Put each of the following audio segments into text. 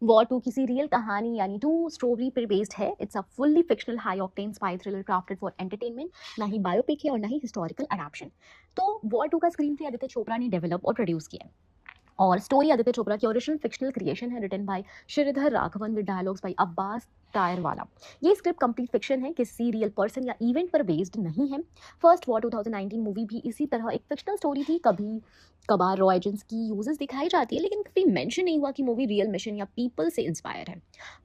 War to किसी real कहानी यानी ट्रू स्टोरी पर बेस्ड है। It's a fully fictional high octane spy thriller crafted for entertainment, ना ही बायोपिक है और ना ही हिस्टोरिकल अडैप्शन। तो वॉर टू का स्क्रीन प्ले आदित्य चोपड़ा ने डेवलप और प्रोड्यूस किया है, और स्टोरी आदित्य चोपड़ा की ओरिजिनल फिक्शनल क्रिएशन है, written by Shridhar Raghavan with dialogues by Abbas Tyrewala. ये स्क्रिप्ट कंप्लीट फिक्शन है, किसी रियल पर्सन या इवेंट पर बेस्ड नहीं है। फर्स्ट वॉर 2019 मूवी भी इसी तरह एक फिक्शनल स्टोरी थी। कभी कभार रॉ एजेंट्स की यूजेस दिखाई जाती है, लेकिन कभी मेंशन नहीं हुआ कि मूवी रियल मिशन या पीपल से इंस्पायर है।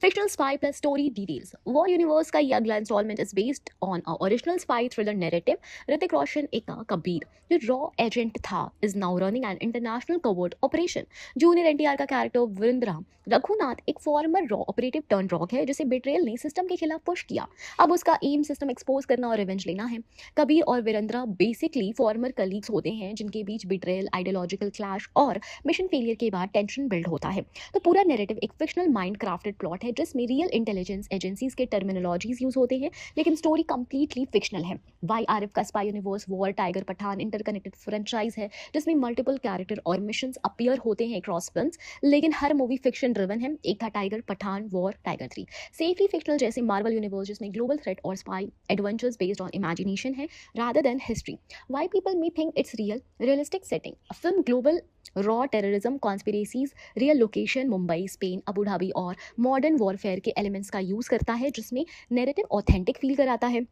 Fictional spy plus story details. War universe का ये अगला instalment is based on a original spy thriller narrative. Hrithik Roshan एक कबीर जो रॉ एजेंट था is now running an international covert operation. Junior NTR का कैरेक्टर वीरेंद्र रघुनाथ एक फॉर्मर रॉ ऑपरेटिव टर्न रॉक है, जिसे बेट्रेयल ने सिस्टम के खिलाफ पुश किया। अब उसका एम सिस्टम एक्सपोज करना और रिवेंज लेना है। कबीर और वीरेंद्र बेसिकली फॉर्मर कलीग्स होते हैं, जिनके बीच बेट्रेयल, आइडियोलॉजिकल क्लैश और मिशन फेलियर के बाद टेंशन बिल्ड होता है। तो पूरा नैरेटिव एक फिक्शनल माइंड क्राफ्टेड प्लॉट है, जिसमें रियल इंटेलिजेंस एजेंसीज के टर्मिनोलॉजीज यूज होते हैं, लेकिन स्टोरी कंप्लीटली फिक्शनल है। वाईआरएफ का spy universe war Tiger Pathaan interconnected franchise है, जिसमें मल्टीपल कैरेक्टर और मिशंस अपीयर होते हैं क्रॉस फिल्म्स, लेकिन हर मूवी फिक्शन ड्रिवन है। Ek Tha Tiger Pathaan War Tiger 3। Safely fictional जैसे मार्वल यूनिवर्स, जिसमें ग्लोबल थ्रेट और spy adventures based on imagination है rather than history. Why people may think it's real? Realistic setting. A film global raw terrorism conspiracies, real location Mumbai, Spain, Abu Dhabi और modern warfare के elements का use करता है, जिसमें narrative authentic feel कराता है।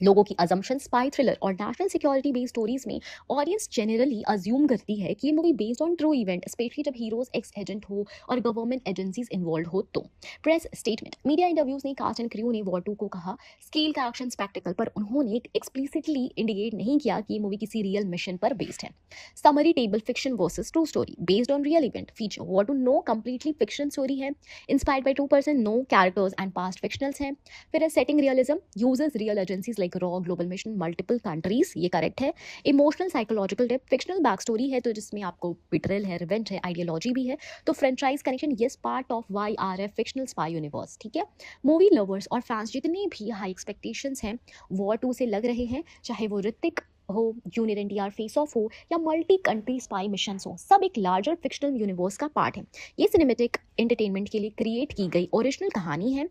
लोगों की अजम्पशन स्पाई थ्रिलर और नेशनल सिक्योरिटी बेस्ड स्टोरीज में ऑडियंस जनरली अज्यूम करती है कि ये movie based on true event, specially जब हीरोज एक्स एजेंट हो और गवर्नमेंट एजेंसीज इन्वॉल्व हो। तो प्रेस स्टेटमेंट, मीडिया इंटरव्यूज ने कास्ट एंड क्रू ने वॉर 2 को कहा स्केल का एक्शन स्पेक्टिकल, पर उन्होंने एक्सप्लिसिटली इंडिकेट नहीं किया कि ये मूवी किसी रियल मिशन पर बेस्ड है। Summary table, fiction versus true story based on real event feature. War 2 no completely fiction story है, inspired by 2% no characters and past fictionals हैं। फिर setting realism, uses real agencies like रॉ global mission multiple countries, ये correct है। Emotional psychological depth, fictional back story है, तो जिसमें आपको बिट्रेल है, रिवेंज है, आइडियोलॉजी भी है। तो franchise connection, yes, part of YRF fictional spy universe, ठीक है। मूवी लवर्स और फैंस जितने भी हाई एक्सपेक्टेशंस हैं वॉर 2 से लग रहे हैं, चाहे वो ऋतिक हो, जूनियर एनटीआर फेस ऑफ हो, या मल्टी कंट्री स्पाई मिशन हो, सब एक लार्जर फिक्शनल यूनिवर्स का पार्ट है। ये सिनेमेटिक एंटरटेनमेंट के लिए क्रिएट की गई ओरिजिनल कहानी है,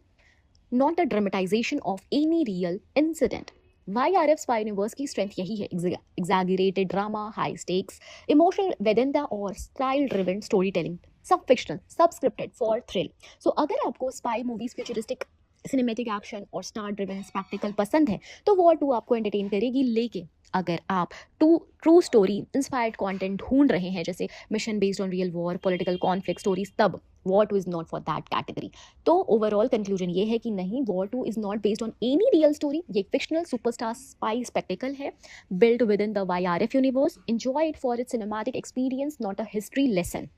not a dramatization of any real incident. YRF spy universe की स्ट्रेंथ यही है, exaggerated drama, high stakes, emotional vendetta और स्टाइल ड्रिवन स्टोरी टेलिंग, सब फिक्शनल, सब स्क्रिप्टेड फॉर थ्रिल। सो अगर आपको spy movies, futuristic cinematic action और star driven spectacle पसंद है, तो वॉर 2 आपको एंटरटेन करेगी। लेकिन अगर आप ट्रू स्टोरी इंस्पायर्ड कंटेंट ढूंढ रहे हैं, जैसे mission based on real war, political conflict stories, तब war 2 is not for that category. तो ओवरऑल कंक्लूजन ये है कि नहीं, war 2 is not based on any real story. ये फिक्शनल सुपरस्टार स्पाई स्पेक्टिकल है, build within the YRF universe. Enjoy it for its cinematic experience, not a history lesson.